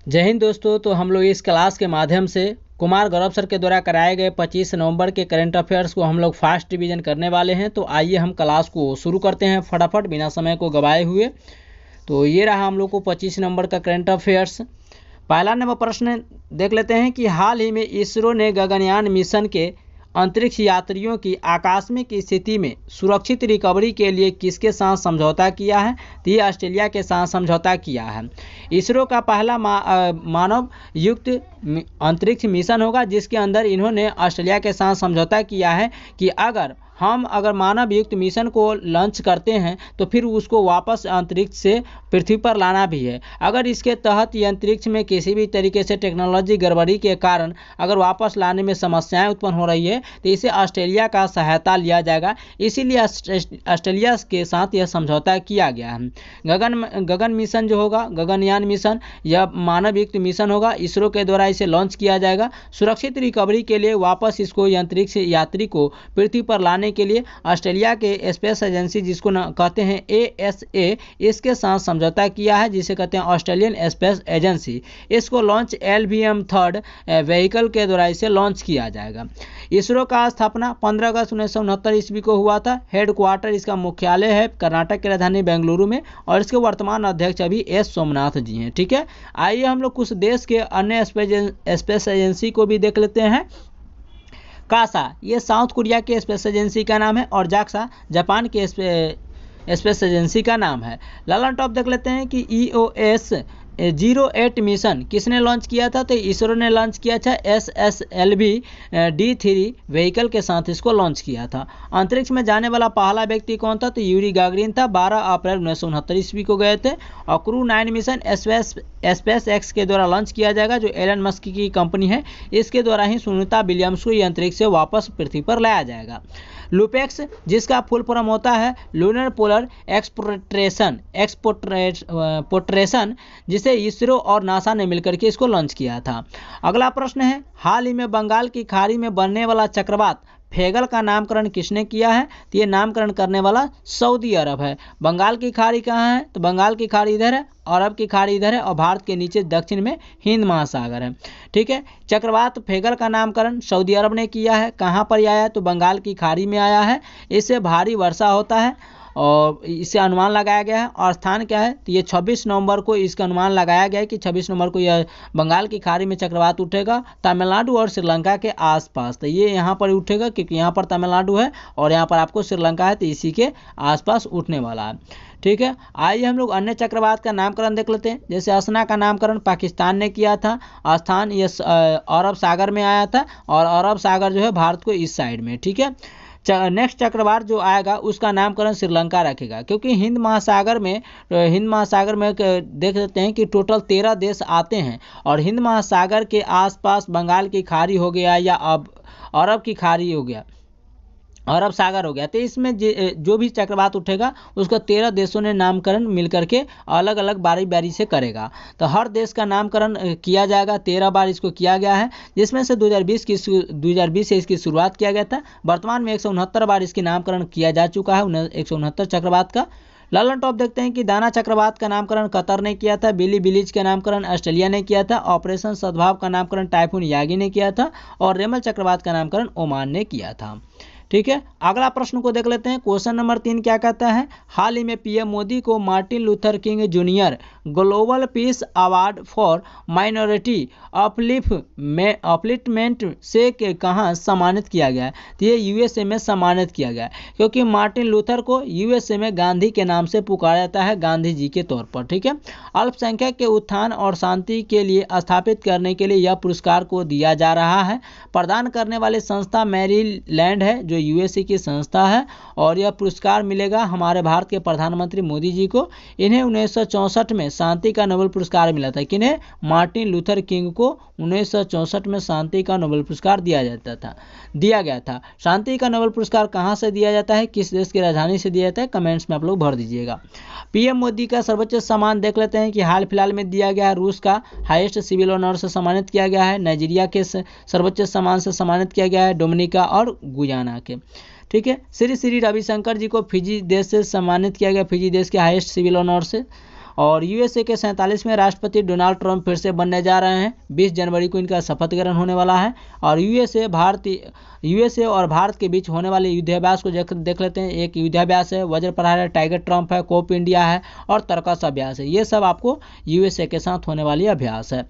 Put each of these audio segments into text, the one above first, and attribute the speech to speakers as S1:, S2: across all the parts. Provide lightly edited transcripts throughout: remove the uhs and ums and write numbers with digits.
S1: जय हिंद दोस्तों। तो हम लोग इस क्लास के माध्यम से कुमार गौरव सर के द्वारा कराए गए 25 नवंबर के करंट अफेयर्स को हम लोग फास्ट रिवीजन करने वाले हैं। तो आइए हम क्लास को शुरू करते हैं फटाफट बिना समय को गवाए हुए। तो ये रहा हम लोग को 25 नवंबर का करंट अफेयर्स। पहला नंबर प्रश्न देख लेते हैं कि हाल ही में इसरो ने गगनयान मिशन के अंतरिक्ष यात्रियों की आकस्मिक स्थिति में सुरक्षित रिकवरी के लिए किसके साथ समझौता किया है? तो ये ऑस्ट्रेलिया के साथ समझौता किया है। इसरो का पहला मानव युक्त अंतरिक्ष मिशन होगा जिसके अंदर इन्होंने ऑस्ट्रेलिया के साथ समझौता किया है कि अगर मानव युक्त मिशन को लॉन्च करते हैं तो फिर उसको वापस अंतरिक्ष से पृथ्वी पर लाना भी है। अगर इसके तहत ये अंतरिक्ष में किसी भी तरीके से टेक्नोलॉजी गड़बड़ी के कारण अगर वापस लाने में समस्याएं उत्पन्न हो रही है तो इसे ऑस्ट्रेलिया का सहायता लिया जाएगा। इसीलिए ऑस्ट्रेलिया के साथ यह समझौता किया गया है। गगन मिशन जो होगा, गगनयान मिशन, यह मानव युक्त मिशन होगा। इसरो के द्वारा इसे लॉन्च किया जाएगा। सुरक्षित रिकवरी के लिए वापस इसको अंतरिक्ष यात्री को पृथ्वी पर लाने के लिए ऑस्ट्रेलिया के स्पेस एजेंसी, जिसको कहते हैं ASA, इसके साथ समझौता किया है, जिसे कहते हैं ऑस्ट्रेलियन स्पेस एजेंसी। इसको लॉन्च LVM 3 व्हीकल के द्वारा इसे लॉन्च किया जाएगा। इसरो का स्थापना 15 अगस्त 1969 ईस्वी को हुआ था। हेडक्वार्टर इसका मुख्यालय है कर्नाटक की राजधानी बेंगलुरु में और इसके वर्तमान अध्यक्ष अभी S सोमनाथ जी हैं। ठीक है, आइए हम लोग कुछ देश के अन्य स्पेस एजेंसी को भी देख लेते हैं। कासा, ये साउथ कोरिया के स्पेस एजेंसी का नाम है और जाक्सा जापान के स्पेस एजेंसी का नाम है। लालन टॉप देख लेते हैं कि EOS 08 मिशन किसने लॉन्च किया था? तो इसरो ने लॉन्च किया था। SSLV D3 व्हीकल के साथ इसको लॉन्च किया था। अंतरिक्ष में जाने वाला पहला व्यक्ति कौन था? तो यूरी गागरिन था। 12 अप्रैल 1969 ईस्वी को गए थे। और क्रू 9 मिशन स्पेस एक्स के द्वारा लॉन्च किया जाएगा, जो एलन मस्क की कंपनी है। इसके द्वारा ही सुनीता विलियम्स को अंतरिक्ष से वापस पृथ्वी पर लाया जाएगा। लुपेक्स, जिसका फुल फॉर्म होता है लूनर पोलर एक्सपोर्ट्रेशन, जिसे इसरो और नासा ने मिलकर के इसको लॉन्च किया था। अगला प्रश्न है, हाल ही में बंगाल की खाड़ी में बनने वाला चक्रवात फेगल का नामकरण किसने किया है? तो ये नामकरण करने वाला सऊदी अरब है। बंगाल की खाड़ी कहाँ है? तो बंगाल की खाड़ी इधर है, अरब की खाड़ी इधर है और भारत के नीचे दक्षिण में हिंद महासागर है। ठीक है, चक्रवात फेगल का नामकरण सऊदी अरब ने किया है। कहाँ पर आया है? तो बंगाल की खाड़ी में आया है। इससे भारी वर्षा होता है और इसे अनुमान लगाया गया है। और स्थान क्या है? तो ये 26 नवंबर को इसका अनुमान लगाया गया है कि 26 नवंबर को यह बंगाल की खाड़ी में चक्रवात उठेगा तमिलनाडु और श्रीलंका के आसपास। तो ये यहाँ पर उठेगा क्योंकि यहाँ पर तमिलनाडु है और यहाँ पर आपको श्रीलंका है, तो इसी के आसपास उठने वाला है। ठीक है, आइए हम लोग अन्य चक्रवात का नामकरण देख लेते हैं। जैसे असना का नामकरण पाकिस्तान ने किया था। स्थान ये अरब सागर में आया था और अरब सागर जो है भारत को इस साइड में। ठीक है, नेक्स्ट चक्रवात जो आएगा उसका नामकरण श्रीलंका रखेगा, क्योंकि हिंद महासागर में देख लेते हैं कि टोटल 13 देश आते हैं और हिंद महासागर के आसपास बंगाल की खाड़ी हो गया या अब अरब की खाड़ी हो गया, अरब सागर हो गया। तो इसमें जो भी चक्रवात उठेगा उसका 13 देशों ने नामकरण मिलकर के अलग अलग बारी बारी से करेगा। तो हर देश का नामकरण किया जाएगा। 13 बार इसको किया गया है, जिसमें से 2020 से इसकी शुरुआत किया गया था। वर्तमान में 169 बार इसकी नामकरण किया जा चुका है 169 चक्रवात का। लालन टॉप देखते हैं कि दाना चक्रवात का नामकरण कतर ने किया था। बिली बिलीज का नामकरण ऑस्ट्रेलिया ने किया था। ऑपरेशन सद्भाव का नामकरण टाइफून यागी ने किया था और रेमल चक्रवात का नामकरण ओमान ने किया था। ठीक है, अगला प्रश्न को देख लेते हैं। क्वेश्चन नंबर 3 क्या कहता है? हाल ही में PM मोदी को Martin Luther king junior global peace award for minority upliftment से कहाँ सम्मानित किया गया है? तो ये USA में सम्मानित किया गया है, क्योंकि मार्टिन लूथर को USA में गांधी के नाम से पुकारा जाता है, गांधी जी के तौर पर। ठीक है, अल्पसंख्यक के उत्थान और शांति के लिए स्थापित करने के लिए यह पुरस्कार को दिया जा रहा है। प्रदान करने वाली संस्था मैरीलैंड है, जो USA की संस्था है और यह पुरस्कार मिलेगा हमारे भारत के प्रधानमंत्री मोदी जी को। इन्हें 1964 में शांति का नोबेल पुरस्कार मिला था। किन्हें? मार्टिन लूथर किंग को 1964 में शांति का नोबेल पुरस्कार दिया गया था। शांति का नोबेल पुरस्कार कहाँ से दिया जाता है, किस देश की राजधानी से दिया जाता है? कमेंट्स में आप लोग भर दीजिएगा। PM मोदी का सर्वोच्च सम्मान देख लेते हैं कि हाल फिलहाल में दिया गया है। रूस का हाईएस्ट सिविल ऑनर से सम्मानित किया गया है। नाइजीरिया के सर्वोच्च सम्मान से सम्मानित किया गया है, डोमिनिका और गुयाना के। ठीक है, श्री श्री रविशंकर जी को फिजी देश से सम्मानित किया गया, फिजी देश के हाईएस्ट सिविल ऑनर से। और यूएसए के 47वें राष्ट्रपति डोनाल्ड ट्रंप फिर से बनने जा रहे हैं। 20 जनवरी को इनका शपथ ग्रहण होने वाला है। और यूएसए और भारत के बीच होने वाले युद्धाभ्यास को देख लेते हैं। एक युद्धाभ्यास है, वज्र प्रहार है, टाइगर ट्रंप है, कोप इंडिया है और तर्कस अभ्यास है। ये सब आपको यूएसए के साथ होने वाली अभ्यास है।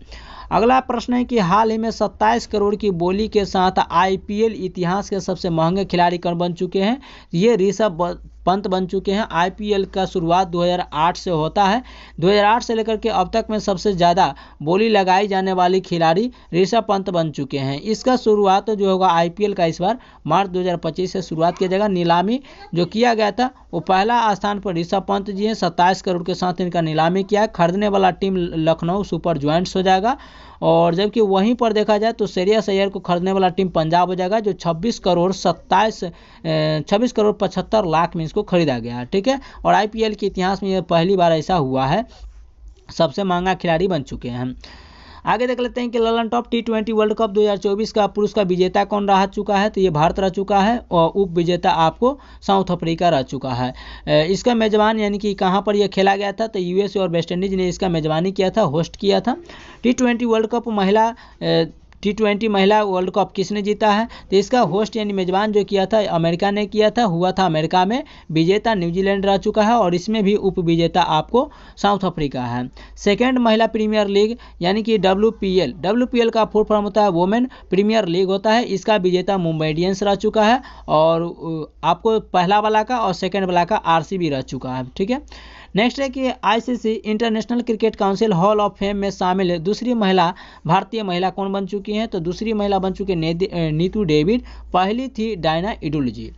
S1: अगला प्रश्न है कि हाल ही में 27 करोड़ की बोली के साथ आईपीएल इतिहास के सबसे महंगे खिलाड़ी कौन बन चुके हैं? ये ऋषभ पंत बन चुके हैं। आईपीएल का शुरुआत 2008 से होता है। 2008 से लेकर के अब तक में सबसे ज़्यादा बोली लगाई जाने वाली खिलाड़ी ऋषभ पंत बन चुके हैं। इसका शुरुआत जो होगा आईपीएल का इस बार मार्च 2025 से शुरुआत किया जाएगा। नीलामी जो किया गया था वो पहला स्थान पर ऋषभ पंत जी हैं। 27 करोड़ के साथ इनका नीलामी किया है। खरीदने वाला टीम लखनऊ सुपर जायंट्स हो जाएगा। और जबकि वहीं पर देखा जाए तो श्रेयस अय्यर को खरीदने वाला टीम पंजाब हो जाएगा, जो 26 करोड़ 75 लाख में इसको खरीदा गया है। ठीक है, और आईपीएल के इतिहास में यह पहली बार ऐसा हुआ है। सबसे महंगा खिलाड़ी बन चुके हैं हम। आगे देख लेते हैं कि Lalan top T20 world cup 2024 का पुरुष का विजेता कौन रह चुका है? तो ये भारत रह चुका है और उप विजेता आपको साउथ अफ्रीका रह चुका है। इसका मेजबान यानी कि कहाँ पर यह खेला गया था? तो यूएसए और वेस्ट इंडीज ने इसका मेजबानी किया था, होस्ट किया था। T20 वर्ल्ड कप T20 महिला वर्ल्ड कप किसने जीता है? तो इसका होस्ट यानी मेजबान जो किया था अमेरिका ने किया था, हुआ था अमेरिका में। विजेता न्यूजीलैंड रह चुका है और इसमें भी उप विजेता आपको साउथ अफ्रीका है। सेकेंड महिला प्रीमियर लीग यानी कि WPL का फुल फॉर्म होता है वुमेन प्रीमियर लीग होता है। इसका विजेता मुंबई इंडियंस रह चुका है और आपको पहला वाला का और सेकेंड वाला का RCB रह चुका है। ठीक है, नेक्स्ट है कि ICC international cricket council hall of fame में शामिल दूसरी महिला भारतीय महिला कौन बन चुकी हैं? तो दूसरी महिला बन चुकी है नीतू डेविड, पहली थी डायना इडुल जी।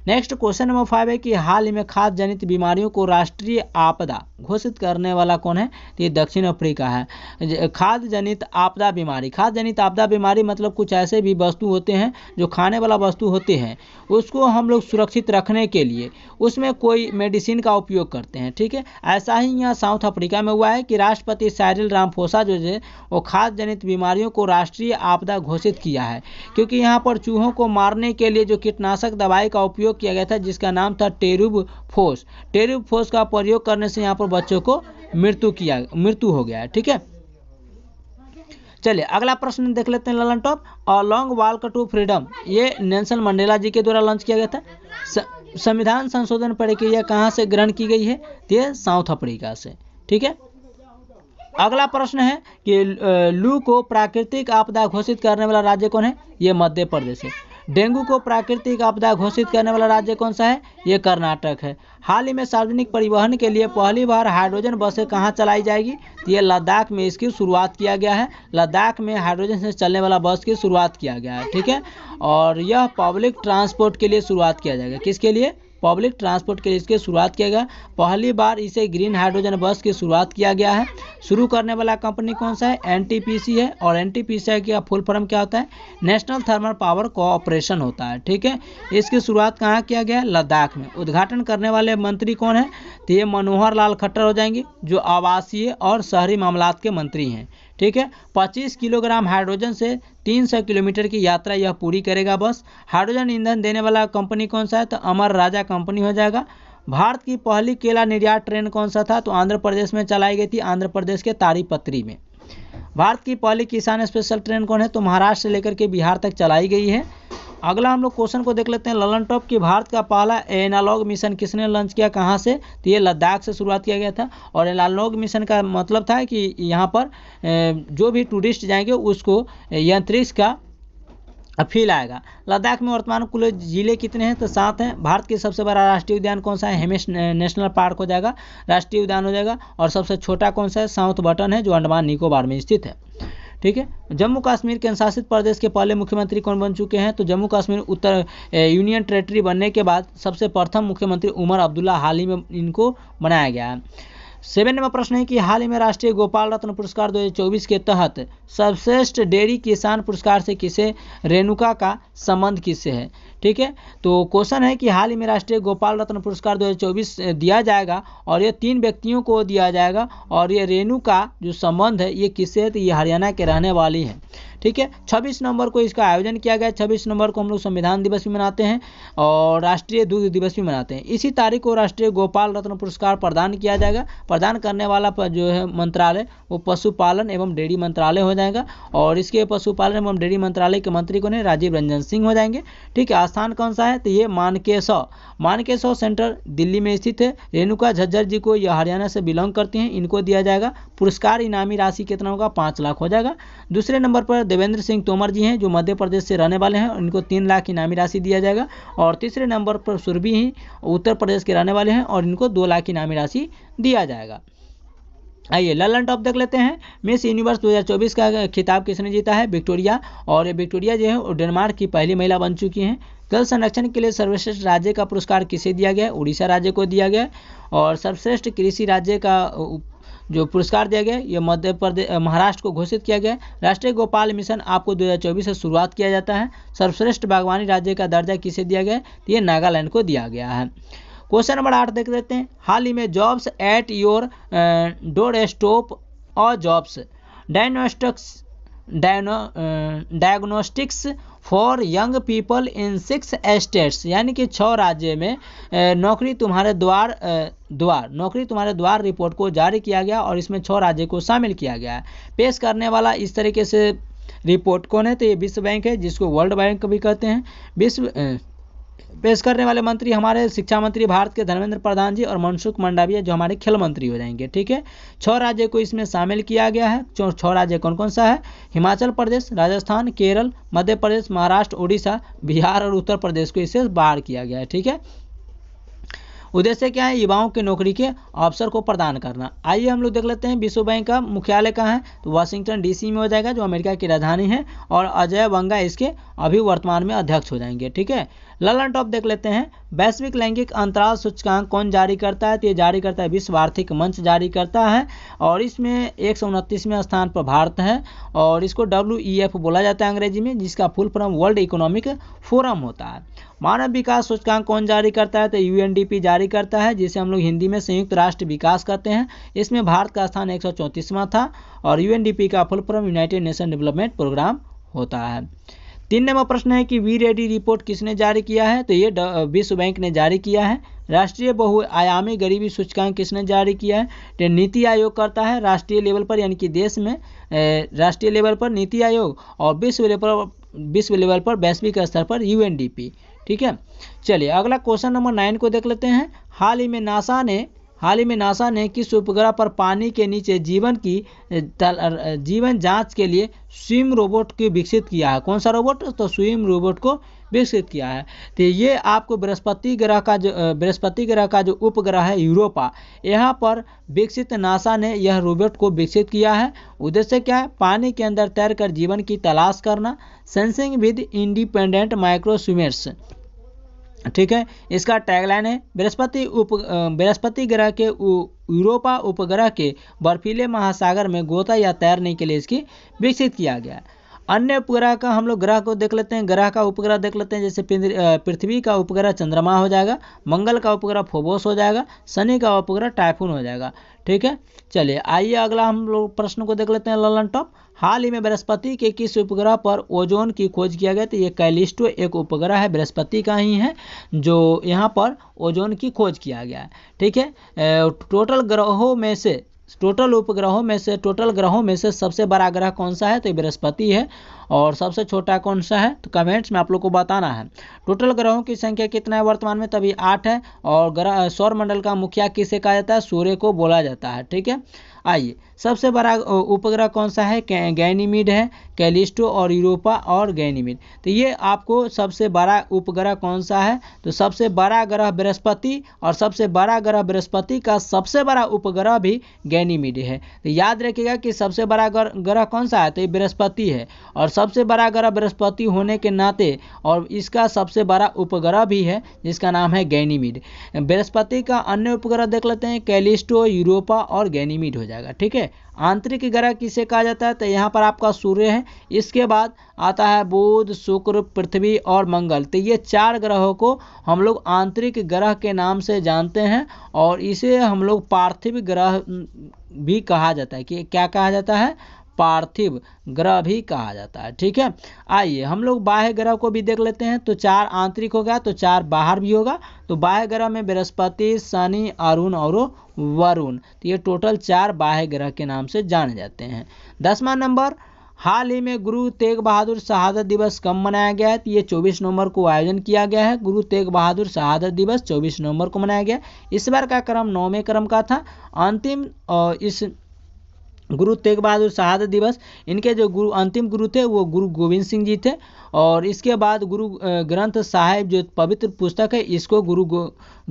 S1: नेक्स्ट क्वेश्चन नंबर 5 है कि हाल ही में खाद्य जनित बीमारियों को राष्ट्रीय आपदा घोषित करने वाला कौन है? तो ये दक्षिण अफ्रीका है। खाद्य जनित आपदा बीमारी मतलब कुछ ऐसे भी वस्तु होते हैं जो खाने वाला वस्तु होते हैं, उसको हम लोग सुरक्षित रखने के लिए उसमें कोई मेडिसिन का उपयोग करते हैं। ठीक है, ऐसा ही यहाँ साउथ अफ्रीका में हुआ है कि राष्ट्रपति साइरिल रामाफोसा जो है वो खाद्य जनित बीमारियों को राष्ट्रीय आपदा घोषित किया है, क्योंकि यहाँ पर चूहों को मारने के लिए जो कीटनाशक दवाई का उपयोग किया गया था जिसका नाम था टेरुफोस का प्रयोग करने से यहाँ पर बच्चों को मृत्यु हो गया है। ठीक है, चलिए अगला प्रश्न देख लेते हैं ललन टॉप। और लॉन्ग वॉक टू फ्रीडम ये नेल्सन मंडेला जी के द्वारा लॉन्च किया गया था। संविधान संशोधन प्रक्रिया कहाँ से ग्रहण की गई है? ये साउथ अफ्रीका से। ठीक है, अगला प्रश्न है कि लू को प्राकृतिक आपदा घोषित करने वाला राज्य कौन है? ये मध्य प्रदेश है। डेंगू को प्राकृतिक आपदा घोषित करने वाला राज्य कौन सा है? ये कर्नाटक है। हाल ही में सार्वजनिक परिवहन के लिए पहली बार हाइड्रोजन बसें कहाँ चलाई जाएगी? तो ये लद्दाख में इसकी शुरुआत किया गया है। लद्दाख में हाइड्रोजन से चलने वाला बस की शुरुआत किया गया है। ठीक है, और यह पब्लिक ट्रांसपोर्ट के लिए शुरुआत किया जाएगा। किसके लिए? पब्लिक ट्रांसपोर्ट के लिए इसकी शुरुआत किया गया। पहली बार इसे ग्रीन हाइड्रोजन बस की शुरुआत किया गया है। शुरू करने वाला कंपनी कौन सा है? NTPC है। और NTPC का फुल फॉर्म क्या होता है? नेशनल थर्मल पावर कोऑपरेशन होता है। ठीक है, इसकी शुरुआत कहाँ किया गया? लद्दाख में। उद्घाटन करने वाले मंत्री कौन है? तो ये मनोहर लाल खट्टर हो जाएंगे, जो आवासीय और शहरी मामलात के मंत्री हैं। ठीक है, 25 किलोग्राम हाइड्रोजन से 300 किलोमीटर की यात्रा यह पूरी करेगा बस। हाइड्रोजन ईंधन देने वाला कंपनी कौन सा है? तो अमर राजा कंपनी हो जाएगा। भारत की पहली केला निर्यात ट्रेन कौन सा था? तो आंध्र प्रदेश में चलाई गई थी, आंध्र प्रदेश के ताड़ीपत्री में। भारत की पहली किसान स्पेशल ट्रेन कौन है? तो महाराष्ट्र से लेकर के बिहार तक चलाई गई है। अगला हम लोग क्वेश्चन को देख लेते हैं ललन टॉप कि भारत का पहला एनालॉग मिशन किसने लॉन्च किया, कहाँ से? तो ये लद्दाख से शुरुआत किया गया था। और एनालॉग मिशन का मतलब था कि यहाँ पर जो भी टूरिस्ट जाएंगे उसको अंतरिक्ष का फील आएगा। लद्दाख में वर्तमान कुल जिले कितने हैं? तो 7 हैं। भारत की सबसे बड़ा राष्ट्रीय उद्यान कौन सा है? हेमिस नेशनल पार्क हो जाएगा, राष्ट्रीय उद्यान हो जाएगा। और सबसे छोटा कौन सा है? साउथ बटन है, जो अंडमान निकोबार में स्थित है। ठीक है, जम्मू कश्मीर केंद्र शासित प्रदेश के पहले मुख्यमंत्री कौन बन चुके हैं? तो जम्मू कश्मीर उत्तर यूनियन टेरेटरी बनने के बाद सबसे प्रथम मुख्यमंत्री उमर अब्दुल्ला हाल ही में इनको बनाया गया है। 7 नंबर प्रश्न है कि हाल ही में राष्ट्रीय गोपाल रत्न पुरस्कार 2024 के तहत सर्वश्रेष्ठ डेयरी किसान पुरस्कार से किसे रेणुका का संबंध किससे है? ठीक है, तो क्वेश्चन है कि हाल ही में राष्ट्रीय गोपाल रत्न पुरस्कार 2024 दिया जाएगा और ये 3 व्यक्तियों को दिया जाएगा। और ये रेणुका जो संबंध है ये किससे है? तो ये हरियाणा के रहने वाली है। ठीक है। 26 नवंबर को इसका आयोजन किया गया। 26 नवंबर को हम लोग संविधान दिवस भी मनाते हैं और राष्ट्रीय दूध दिवस भी मनाते हैं। इसी तारीख को राष्ट्रीय गोपाल रत्न पुरस्कार प्रदान किया जाएगा। प्रदान करने वाला जो है मंत्रालय वो पशुपालन एवं डेयरी मंत्रालय हो जाएगा और इसके पशुपालन एवं डेयरी मंत्रालय के मंत्री कौन है? राजीव रंजन सिंह हो जाएंगे। ठीक है। स्थान कौन सा है? तो ये मानकेशव सेंटर दिल्ली में स्थित है। रेणुका झज्जर जी को यह हरियाणा से बिलोंग करती हैं, इनको दिया जाएगा। पुरस्कार इनामी राशि कितना होगा? 5 लाख हो जाएगा। दूसरे नंबर पर देवेंद्र सिंह तोमर जी हैं जो मध्य प्रदेश से रहने वाले हैं, इनको 3 लाख इनामी राशि दिया जाएगा। और तीसरे नंबर पर सुरभि ही उत्तर प्रदेश के रहने वाले हैं और इनको 2 लाख इनामी राशि दिया जाएगा। आइए ललन टॉप देख लेते हैं। मिस यूनिवर्स 2024 का खिताब किसने जीता है? विक्टोरिया। और ये विक्टोरिया जो है वो डेनमार्क की पहली महिला बन चुकी हैं। जल संरक्षण के लिए सर्वश्रेष्ठ राज्य का पुरस्कार किसे दिया गया? उड़ीसा राज्य को दिया गया। और सर्वश्रेष्ठ कृषि राज्य का जो पुरस्कार दिया गया ये मध्य प्रदेश महाराष्ट्र को घोषित किया गया। राष्ट्रीय गोपाल मिशन आपको 2024 से शुरुआत किया जाता है। सर्वश्रेष्ठ बागवानी राज्य का दर्जा किसे दिया गया? ये नागालैंड को दिया गया है। क्वेश्चन नंबर 8 देख लेते हैं। हाल ही में jobs at your door stop और jobs diagnostics for young people in 6 states, यानी कि 6 राज्य में नौकरी तुम्हारे द्वार रिपोर्ट को जारी किया गया और इसमें 6 राज्य को शामिल किया गया है। पेश करने वाला इस तरीके से रिपोर्ट कौन है? तो ये विश्व बैंक है जिसको वर्ल्ड बैंक भी कहते हैं। पेश करने वाले मंत्री हमारे शिक्षा मंत्री भारत के धर्मेंद्र प्रधान जी और मनसुख मंडाविया जो हमारे खेल मंत्री हो जाएंगे। ठीक है। 6 राज्य को इसमें शामिल किया गया है। 6 राज्य कौन कौन सा है? हिमाचल प्रदेश, राजस्थान, केरल, मध्य प्रदेश, महाराष्ट्र, उड़ीसा, बिहार और उत्तर प्रदेश को इससे बाहर किया गया है। ठीक है। उद्देश्य क्या है? युवाओं के नौकरी के अवसर को प्रदान करना। आइए हम लोग देख लेते हैं विश्व बैंक का मुख्यालय कहाँ है? तो वाशिंगटन डीसी में हो जाएगा जो अमेरिका की राजधानी है और अजय बंगा इसके अभी वर्तमान में अध्यक्ष हो जाएंगे। ठीक है। ललन टॉप देख लेते हैं। वैश्विक लैंगिक अंतराल सूचकांक कौन जारी करता है? तो ये जारी करता है विश्व आर्थिक मंच जारी करता है और इसमें 129वें स्थान पर भारत है और इसको WEF बोला जाता है अंग्रेजी में, जिसका full form world economic forum होता है। मानव विकास सूचकांक कौन जारी करता है? तो UNDP जारी करता है, जिसे हम लोग हिंदी में संयुक्त राष्ट्र विकास कहते हैं। इसमें भारत का स्थान 134वां था और UNDP का full form United Nation development programme होता है। 3 नंबर प्रश्न है कि वी रेडी रिपोर्ट किसने जारी किया है? तो ये विश्व बैंक ने जारी किया है। राष्ट्रीय बहुआयामी गरीबी सूचकांक किसने जारी किया है? तो नीति आयोग करता है राष्ट्रीय लेवल पर, यानी कि देश में राष्ट्रीय लेवल पर नीति आयोग और विश्व लेवल पर वैश्विक स्तर पर UNDP। ठीक है। चलिए अगला क्वेश्चन नंबर 9 को देख लेते हैं। हाल ही में नासा ने किस उपग्रह पर पानी के नीचे जीवन जांच के लिए स्विम रोबोट को विकसित किया है? कौन सा रोबोट? तो स्विम रोबोट को विकसित किया है। तो ये आपको बृहस्पति ग्रह का जो उपग्रह है यूरोपा, यहाँ पर विकसित नासा ने यह रोबोट को विकसित किया है। उद्देश्य क्या है? पानी के अंदर तैरकर जीवन की तलाश करना। Sensing with independent micro swimmers. ठीक है। इसका टैगलाइन है बृहस्पति ग्रह के यूरोपा उपग्रह के बर्फीले महासागर में गोता या तैरने के लिए इसकी विकसित किया गया। अन्य उपग्रह का हम लोग ग्रह को देख लेते हैं, ग्रह का उपग्रह देख लेते हैं। जैसे पृथ्वी का उपग्रह चंद्रमा हो जाएगा, मंगल का उपग्रह फोबोस हो जाएगा, शनि का उपग्रह टाइफून हो जाएगा। ठीक है। चलिए आइए अगला हम लोग प्रश्न को देख लेते हैं ललन टॉप। हाल ही में बृहस्पति के किस उपग्रह पर ओजोन की खोज किया गया? तो ये कैलिस्टो एक उपग्रह है, बृहस्पति का ही है, जो यहाँ पर ओजोन की खोज किया गया है। ठीक है। टोटल ग्रहों में से सबसे बड़ा ग्रह कौन सा है? तो बृहस्पति है। और सबसे छोटा कौन सा है? तो कमेंट्स में आप लोग को बताना है। टोटल ग्रहों की संख्या कितना है वर्तमान में? तभी 8 है। और सौर मंडल का मुखिया किसे कहा जाता है? सूर्य को बोला जाता है। ठीक है। आइए सबसे बड़ा उपग्रह कौन सा है? गैनीमीड है, कैलिस्टो और यूरोपा और गैनीमीड। तो ये आपको सबसे बड़ा उपग्रह कौन सा है? तो सबसे बड़ा ग्रह बृहस्पति और सबसे बड़ा ग्रह बृहस्पति का सबसे बड़ा उपग्रह भी गैनीमीड है। तो याद रखिएगा कि सबसे बड़ा ग्रह कौन सा है? तो ये बृहस्पति है और सबसे बड़ा ग्रह बृहस्पति होने के नाते और इसका सबसे बड़ा उपग्रह भी है जिसका नाम है गैनीमीड। बृहस्पति का अन्य उपग्रह देख लेते हैं, कैलिस्टो, यूरोपा और गैनीमीड हो जाएगा। ठीक है। आंतरिक ग्रह किसे कहा जाता है? तो यहाँ पर आपका सूर्य है, इसके बाद आता है बुध, शुक्र, पृथ्वी और मंगल। तो ये 4 ग्रहों को हम लोग आंतरिक ग्रह के नाम से जानते हैं और इसे हम लोग पार्थिव ग्रह भी कहा जाता है। कि क्या कहा जाता है? पार्थिव ग्रह भी कहा जाता है। ठीक है, आइए हम लोग बाह्य ग्रह को भी देख लेते हैं। तो 4 आंतरिक हो गया, तो 4 बाहर भी होगा। तो बाह्य ग्रह में बृहस्पति, शनि, अरुण और वरुण, तो ये टोटल 4 बाह्य ग्रह के नाम से जाने जाते हैं। 10वां नंबर, हाल ही में गुरु तेग बहादुर शहादत दिवस कब मनाया गया है? तो ये 24 नवंबर को आयोजन किया गया है। गुरु तेग बहादुर शहादत दिवस 24 नवंबर को मनाया गया। इस बार का क्रम 9वें क्रम का था। अंतिम इस गुरु तेग बहादुर शहादत दिवस, इनके जो गुरु अंतिम गुरु थे वो गुरु गोविंद सिंह जी थे। और इसके बाद गुरु ग्रंथ साहिब जो पवित्र पुस्तक है, इसको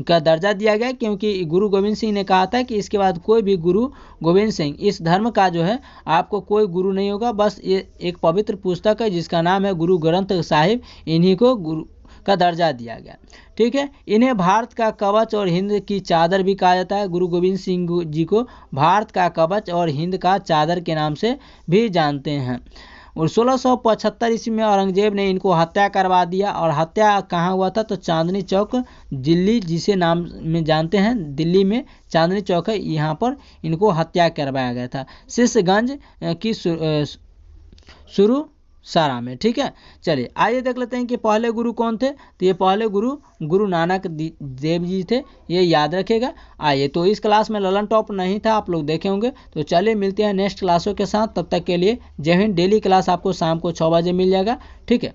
S1: का दर्जा दिया गया, क्योंकि गुरु गोविंद सिंह ने कहा था कि इसके बाद कोई भी गुरु गोविंद सिंह, इस धर्म का जो है आपको कोई गुरु नहीं होगा, बस ये एक पवित्र पुस्तक है जिसका नाम है गुरु ग्रंथ साहिब, इन्हीं को गुरु का दर्जा दिया गया। ठीक है, इन्हें भारत का कवच और हिंद की चादर भी कहा जाता है। गुरु गोविंद सिंह जी को भारत का कवच और हिंद का चादर के नाम से भी जानते हैं। और 1675 ईस्वी में औरंगजेब ने इनको हत्या करवा दिया। और हत्या कहाँ हुआ था? तो चांदनी चौक, दिल्ली, जिसे नाम में जानते हैं दिल्ली में चांदनी चौक है, यहाँ पर इनको हत्या करवाया गया था, शीशगंज की शुरू सारा में। ठीक है, चलिए आइए देख लेते हैं कि पहले गुरु कौन थे। तो ये पहले गुरु गुरु नानक देव जी थे, ये याद रखेगा। आइए, तो इस क्लास में ललन टॉप नहीं था, आप लोग देखे होंगे। तो चलिए मिलते हैं नेक्स्ट क्लासों के साथ, तब तक के लिए जय हिंद। डेली क्लास आपको शाम को 6 बजे मिल जाएगा। ठीक है।